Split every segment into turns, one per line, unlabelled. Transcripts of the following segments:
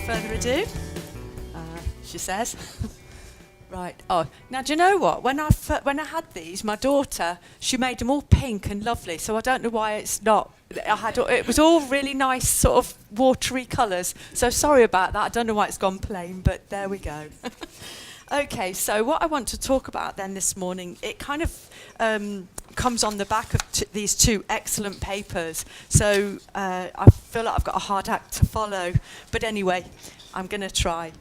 further ado, she says. Right. Oh, now do you know what? When I had these, my daughter, she made them all pink and lovely. So I don't know why it's not. It was all really nice, sort of watery colours. So sorry about that. I don't know why it's gone plain, but there we go. Okay. So what I want to talk about then this morning, it kind of comes on the back of these two excellent papers. So I feel like I've got a hard act to follow, but anyway, I'm going to try.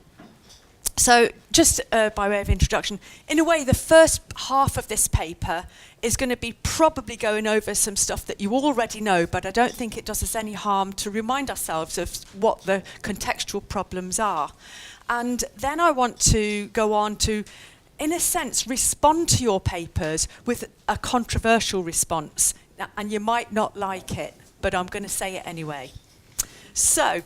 So just by way of introduction, in a way, the first half of this paper is going to be probably going over some stuff that you already know, but I don't think it does us any harm to remind ourselves of what the contextual problems are. And then I want to go on to, in a sense, respond to your papers with a controversial response. And you might not like it, but I'm going to say it anyway. So,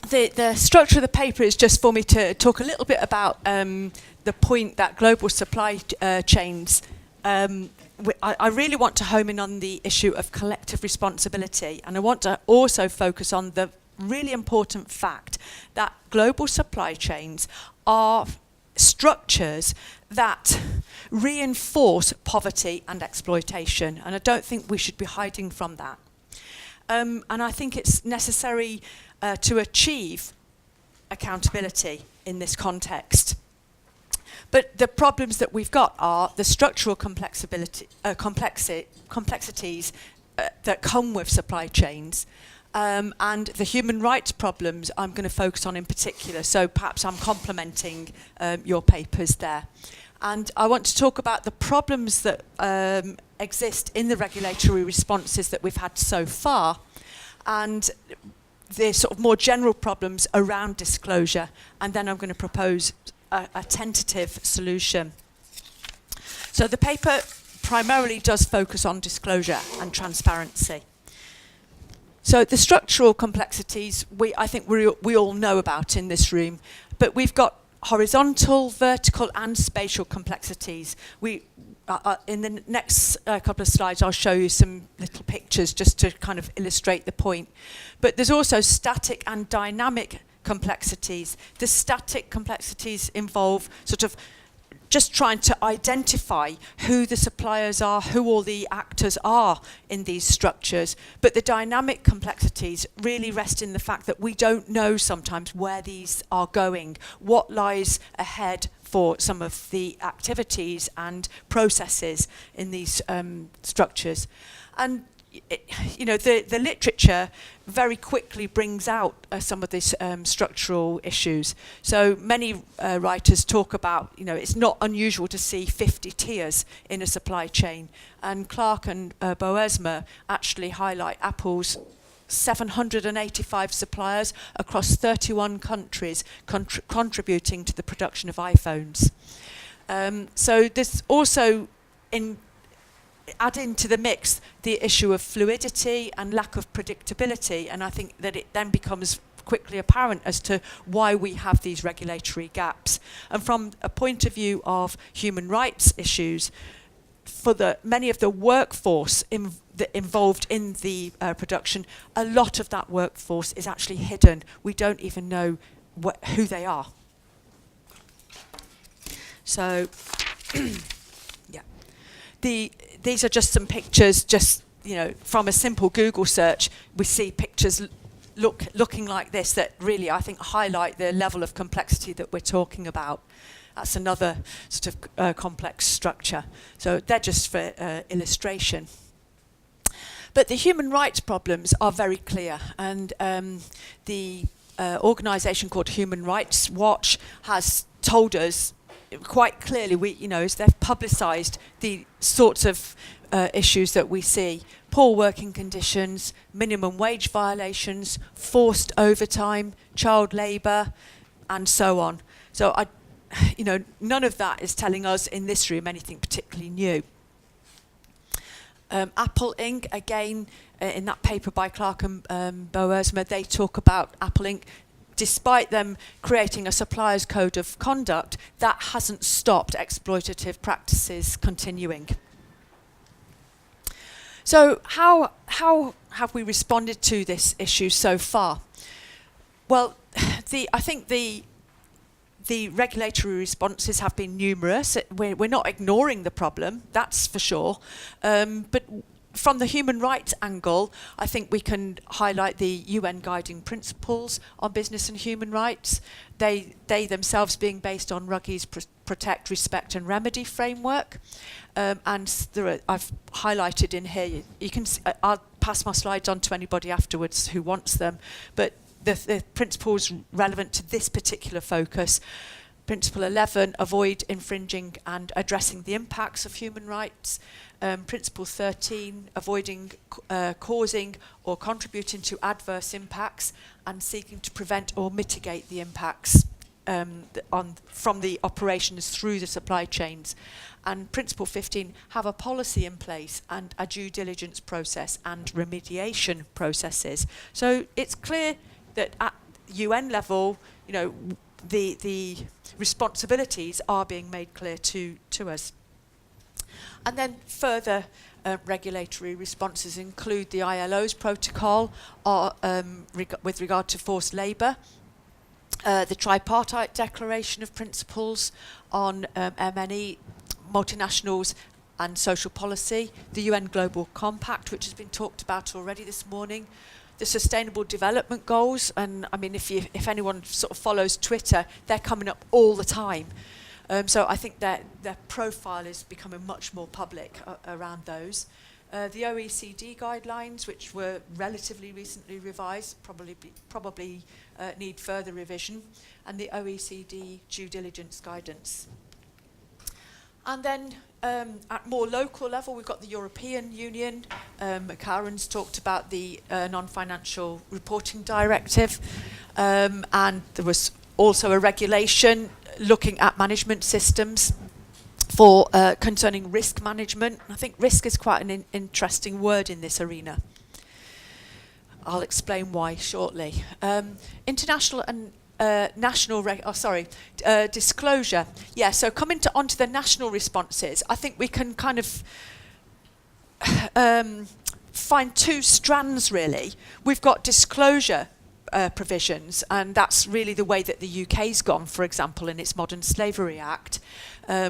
the structure of the paper is just for me to talk a little bit about the point that global supply chains, I really want to home in on the issue of collective responsibility, and I want to also focus on the really important fact that global supply chains are structures that reinforce poverty and exploitation, and I don't think we should be hiding from that. And I think it's necessary to achieve accountability in this context. But the problems that we've got are the structural complexities that come with supply chains, and the human rights problems I'm going to focus on in particular. So perhaps I'm complementing your papers there. And I want to talk about the problems that exist in the regulatory responses that we've had so far, and the sort of more general problems around disclosure, and then I'm going to propose a tentative solution. So the paper primarily does focus on disclosure and transparency. So the structural complexities, I think we all know about in this room, but we've got horizontal, vertical, and spatial complexities. In the next couple of slides, I'll show you some little pictures just to kind of illustrate the point. But there's also static and dynamic complexities. The static complexities involve sort of just trying to identify who the suppliers are, who all the actors are in these structures. But the dynamic complexities really rest in the fact that we don't know sometimes where these are going, what lies ahead for some of the activities and processes in these structures. And the literature very quickly brings out some of these structural issues. So many writers talk about, it's not unusual to see 50 tiers in a supply chain. And Clark and Boersma actually highlight Apple's 785 suppliers across 31 countries contributing to the production of iPhones. So this also add into the mix the issue of fluidity and lack of predictability, and I think that it then becomes quickly apparent as to why we have these regulatory gaps. And from a point of view of human rights issues, for many of the workforce involved in the production, a lot of that workforce is actually hidden. We don't even know who they are. So, yeah. These are just some pictures, from a simple Google search. We see pictures looking like this that really, I think, highlight the level of complexity that we're talking about. That's another sort of complex structure. So they're just for illustration. But the human rights problems are very clear, and the organisation called Human Rights Watch has told us quite clearly, as they've publicised the sorts of issues that we see: poor working conditions, minimum wage violations, forced overtime, child labour, and so on. So none of that is telling us in this room anything particularly new. Apple Inc., again, in that paper by Clark and Boersma, they talk about Apple Inc. Despite them creating a supplier's code of conduct, that hasn't stopped exploitative practices continuing. So how have we responded to this issue so far? Well, I think the regulatory responses have been numerous. We're not ignoring the problem, that's for sure. But from the human rights angle, I think we can highlight the UN guiding principles on business and human rights. They themselves being based on Ruggie's Protect, Respect and Remedy framework. And I've highlighted in here, you can see, I'll pass my slides on to anybody afterwards who wants them, but the principles relevant to this particular focus. Principle 11, avoid infringing and addressing the impacts of human rights. Principle 13, avoiding causing or contributing to adverse impacts and seeking to prevent or mitigate the impacts from the operations through the supply chains. And Principle 15, have a policy in place and a due diligence process and remediation processes. So it's clear that at UN level, you know, the responsibilities are being made clear to us. And then further regulatory responses include the ILO's protocol with regard to forced labour, the tripartite declaration of principles on MNE, multinationals and social policy, the UN Global Compact, which has been talked about already this morning, the Sustainable Development Goals, and I mean, if anyone sort of follows Twitter, they're coming up all the time. So I think that their profile is becoming much more public around those. The OECD guidelines, which were relatively recently revised, probably need further revision, and the OECD due diligence guidance. And then at more local level, we've got the European Union. Karen's talked about the non-financial reporting directive. And there was also a regulation looking at management systems for concerning risk management. I think risk is quite an interesting word in this arena. I'll explain why shortly. International and national, disclosure. Yeah, so coming onto the national responses, I think we can kind of find two strands really. We've got disclosure provisions, and that's really the way that the UK's gone, for example, in its Modern Slavery Act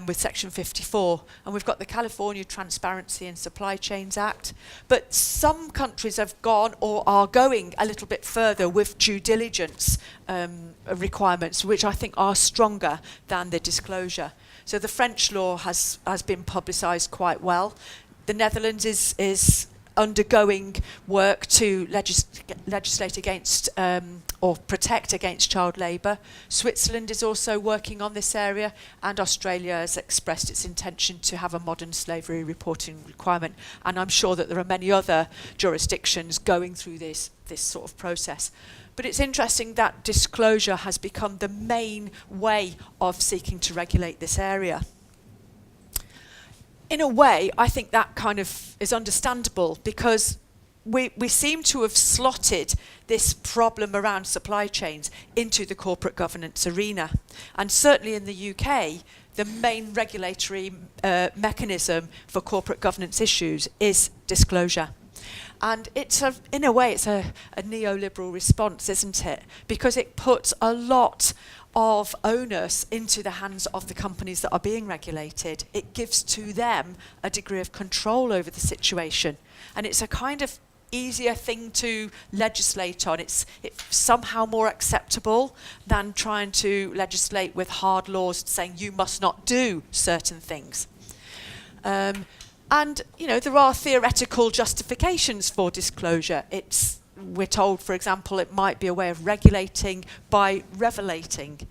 with Section 54. And we've got the California Transparency and Supply Chains Act. But some countries have gone or are going a little bit further with due diligence requirements, which I think are stronger than the disclosure. So the French law has been publicised quite well. The Netherlands is undergoing work to legislate against or protect against child labour. Switzerland is also working on this area, and Australia has expressed its intention to have a modern slavery reporting requirement. And I'm sure that there are many other jurisdictions going through this sort of process. But it's interesting that disclosure has become the main way of seeking to regulate this area. In a way, I think that kind of is understandable, because we seem to have slotted this problem around supply chains into the corporate governance arena. And certainly in the UK, the main regulatory mechanism for corporate governance issues is disclosure. And in a way, it's a neoliberal response, isn't it? Because it puts a lot of onus into the hands of the companies that are being regulated. It gives to them a degree of control over the situation. And it's a kind of easier thing to legislate on. It's somehow more acceptable than trying to legislate with hard laws saying you must not do certain things. And, you know, there are theoretical justifications for disclosure. We're told, for example, it might be a way of regulating by revelating.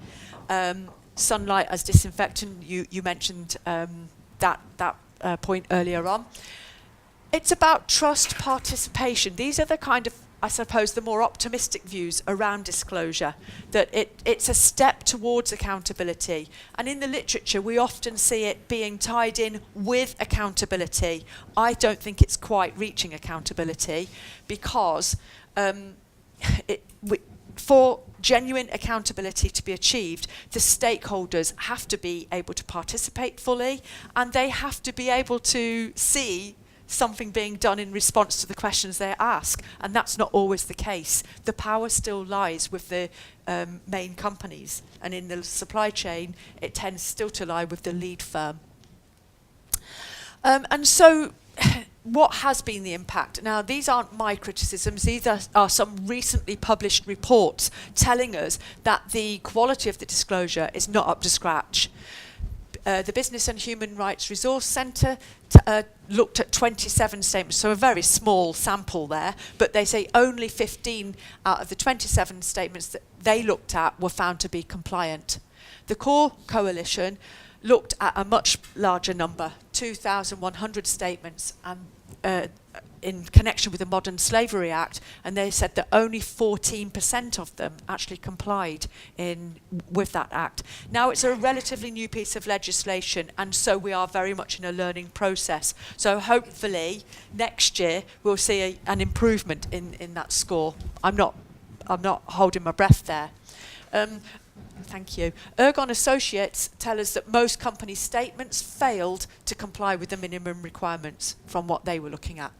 Sunlight as disinfectant, you mentioned that point earlier on. It's about trust participation. These are the kind of, I suppose, the more optimistic views around disclosure, that it's a step towards accountability. And in the literature, we often see it being tied in with accountability. I don't think it's quite reaching accountability, because for genuine accountability to be achieved, the stakeholders have to be able to participate fully, and they have to be able to see something being done in response to the questions they ask, and that's not always the case. The power still lies with the main companies, and in the supply chain, it tends still to lie with the lead firm. And so, what has been the impact? Now, these aren't my criticisms. These are some recently published reports telling us that the quality of the disclosure is not up to scratch. The Business and Human Rights Resource Centre looked at 27 statements, so a very small sample there, but they say only 15 out of the 27 statements that they looked at were found to be compliant. The Core Coalition looked at a much larger number, 2,100 statements, in connection with the Modern Slavery Act, and they said that only 14% of them actually complied with that act. Now, it's a relatively new piece of legislation, and so we are very much in a learning process. So hopefully next year we'll see an improvement in that score. I'm not holding my breath there. Thank you. Ergon Associates tell us that most company statements failed to comply with the minimum requirements from what they were looking at.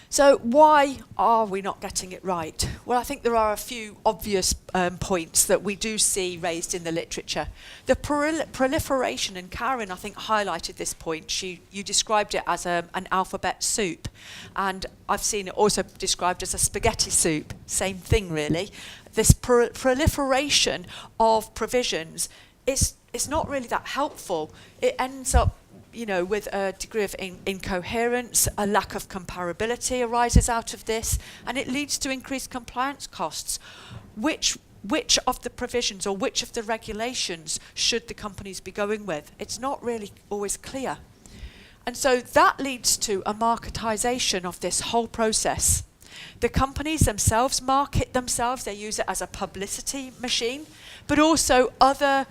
So why are we not getting it right? Well, I think there are a few obvious points that we do see raised in the literature. The proliferation, and Karen, I think, highlighted this point. You described it as an alphabet soup, and I've seen it also described as a spaghetti soup. Same thing, really. This proliferation of provisions is not really that helpful. It ends up, with a degree of incoherence, a lack of comparability arises out of this, and it leads to increased compliance costs. Which of the provisions or which of the regulations should the companies be going with? It's not really always clear. And so that leads to a marketisation of this whole process. The companies themselves market themselves, they use it as a publicity machine, but also other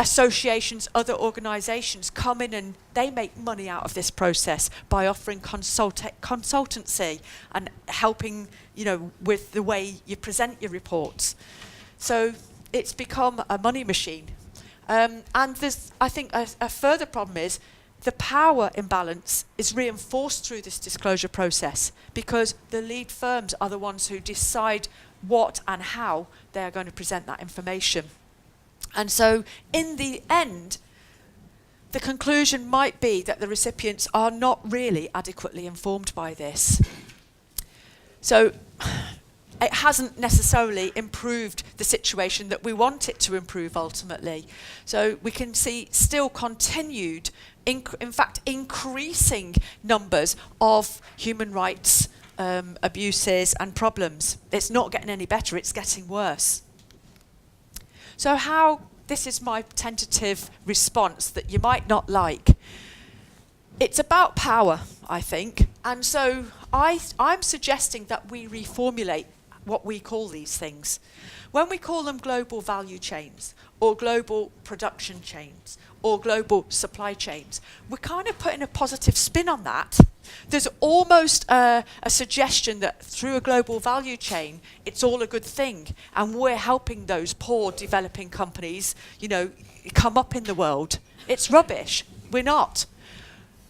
associations, other organisations come in and they make money out of this process by offering consultancy and helping, with the way you present your reports. So it's become a money machine. And there's, I think, a further problem is the power imbalance is reinforced through this disclosure process because the lead firms are the ones who decide what and how they are going to present that information. And so, in the end, the conclusion might be that the recipients are not really adequately informed by this. So, it hasn't necessarily improved the situation that we want it to improve ultimately. So, we can see still continued, in fact, increasing numbers of human rights abuses and problems. It's not getting any better, it's getting worse. So this is my tentative response that you might not like. It's about power, I think. And so I'm suggesting that we reformulate what we call these things. When we call them global value chains, or global production chains, or global supply chains, we're kind of putting a positive spin on that. There's almost a suggestion that through a global value chain, it's all a good thing, and we're helping those poor developing companies, come up in the world. It's rubbish. We're not.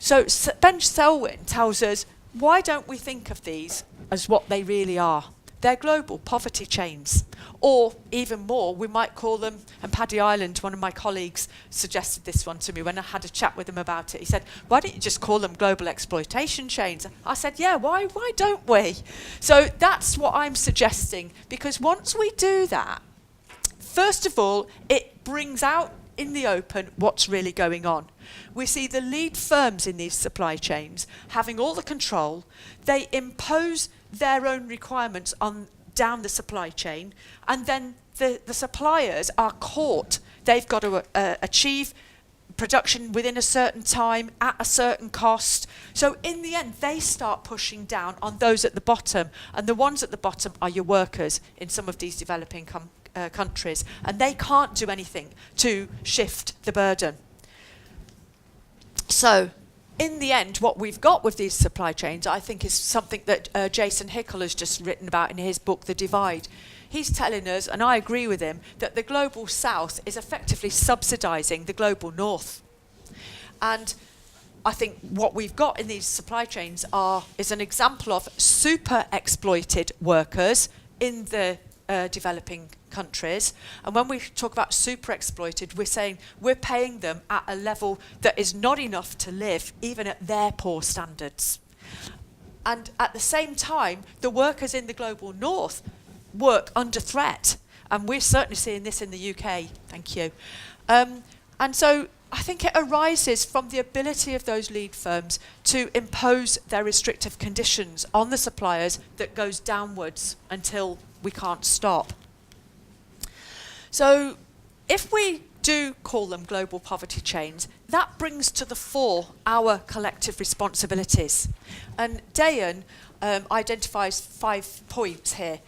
So Ben Selwyn tells us, why don't we think of these as what they really are? They're global poverty chains. Or even more, we might call them, and Paddy Ireland, one of my colleagues, suggested this one to me when I had a chat with him about it. He said, why don't you just call them global exploitation chains? I said, yeah, why don't we? So that's what I'm suggesting, because once we do that, first of all, it brings out in the open what's really going on. We see the lead firms in these supply chains having all the control. They impose their own requirements down the supply chain, and then the suppliers are caught. They've got to achieve production within a certain time at a certain cost. So in the end, they start pushing down on those at the bottom, and the ones at the bottom are your workers in some of these developing countries, and they can't do anything to shift the burden. So in the end, what we've got with these supply chains, I think, is something that Jason Hickel has just written about in his book, The Divide. He's telling us, and I agree with him, that the global south is effectively subsidising the global north. And I think what we've got in these supply chains is an example of super exploited workers in the developing countries. And when we talk about super exploited, we're saying we're paying them at a level that is not enough to live, even at their poor standards. And at the same time, the workers in the global north work under threat. And we're certainly seeing this in the UK. Thank you. And so I think it arises from the ability of those lead firms to impose their restrictive conditions on the suppliers that goes downwards until we can't stop. So if we do call them global poverty chains, that brings to the fore our collective responsibilities. And Dayan identifies 5 points here.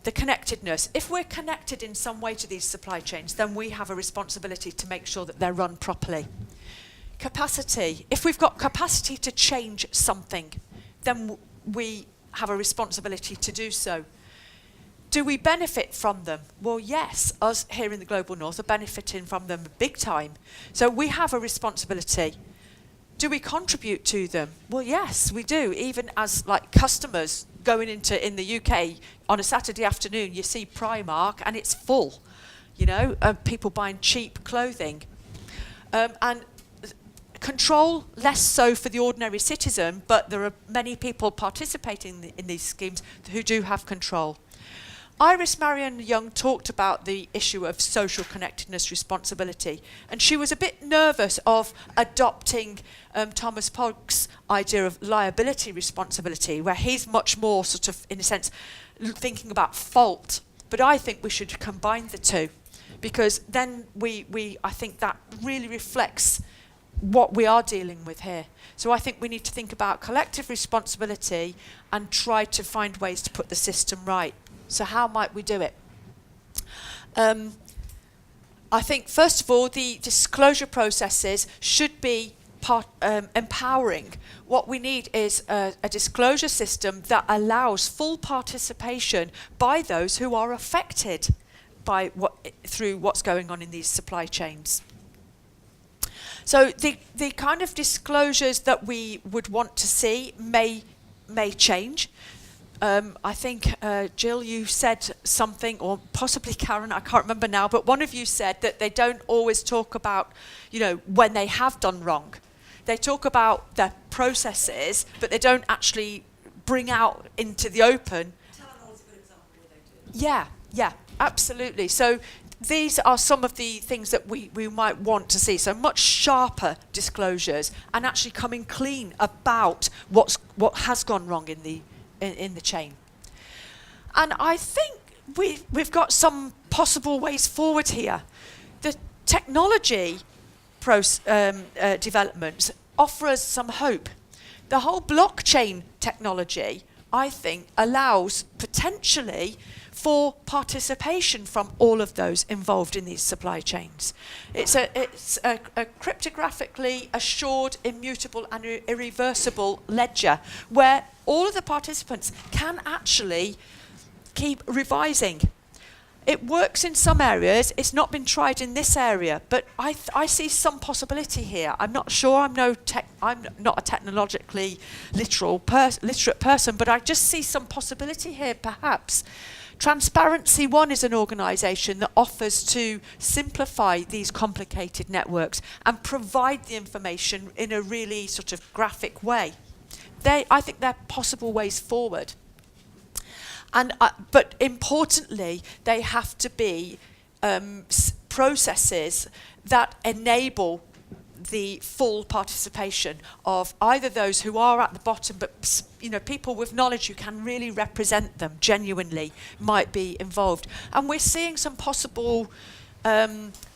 The connectedness. If we're connected in some way to these supply chains, then we have a responsibility to make sure that they're run properly. Capacity. If we've got capacity to change something, then we have a responsibility to do so. Do we benefit from them? Well, yes, us here in the global north are benefiting from them big time. So we have a responsibility. Do we contribute to them? Well, yes, we do. Even as like customers going into, in the UK, on a Saturday afternoon, you see Primark and it's full, you know, people buying cheap clothing. And control, less so for the ordinary citizen, but there are many people participating in these schemes who do have control. Iris Marion Young talked about the issue of social connectedness responsibility, and she was a bit nervous of adopting Thomas Pogge's idea of liability responsibility, where he's much more sort of, in a sense, thinking about fault. But I think we should combine the two, because then I think that really reflects what we are dealing with here. So I think we need to think about collective responsibility and try to find ways to put the system right. So how might we do it? I think, first of all, the disclosure processes should be empowering. What we need is a disclosure system that allows full participation by those who are affected by through what's going on in these supply chains. So the kind of disclosures that we would want to see may change. I think, Jill, you said something, or possibly Karen, I can't remember now, but one of you said that they don't always talk about, you know, when they have done wrong. They talk about their processes, but they don't actually bring out into the open.
Telenor is a good example where they do.
Yeah, absolutely. So these are some of the things that we might want to see. So much sharper disclosures and actually coming clean about what has gone wrong in the chain. And I think we've got some possible ways forward here. The technology developments offer us some hope. The whole blockchain technology, I think, allows potentially for participation from all of those involved in these supply chains. It's a cryptographically assured, immutable and irreversible ledger where all of the participants can actually keep revising. It works in some areas. It's not been tried in this area, but I see some possibility here. I'm not sure. I'm not a technologically literate person, but I just see some possibility here, perhaps. Transparency One is an organisation that offers to simplify these complicated networks and provide the information in a really sort of graphic way. I think they're possible ways forward. But importantly, they have to be processes that enable the full participation of either those who are at the bottom, but people with knowledge who can really represent them genuinely might be involved. And we're seeing some possible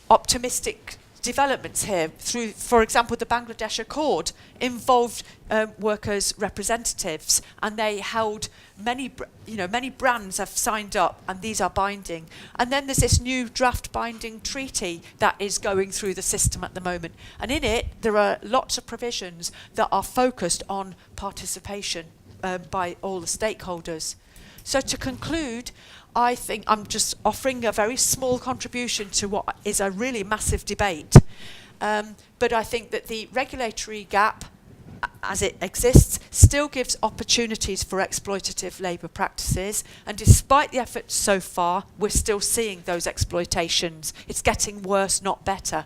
optimistic developments here through, for example, the Bangladesh Accord involved workers' representatives, and they held many brands have signed up, and these are binding. And then there's this new draft binding treaty that is going through the system at the moment, and in it there are lots of provisions that are focused on participation by all the stakeholders. So to conclude, I think I'm just offering a very small contribution to what is a really massive debate. But I think that the regulatory gap, as it exists, still gives opportunities for exploitative labour practices. And despite the efforts so far, we're still seeing those exploitations. It's getting worse, not better.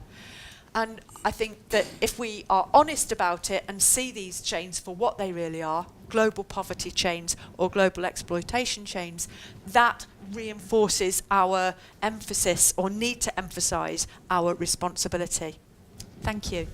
And I think that if we are honest about it and see these chains for what they really are, global poverty chains or global exploitation chains, that reinforces our emphasis or need to emphasise our responsibility. Thank you.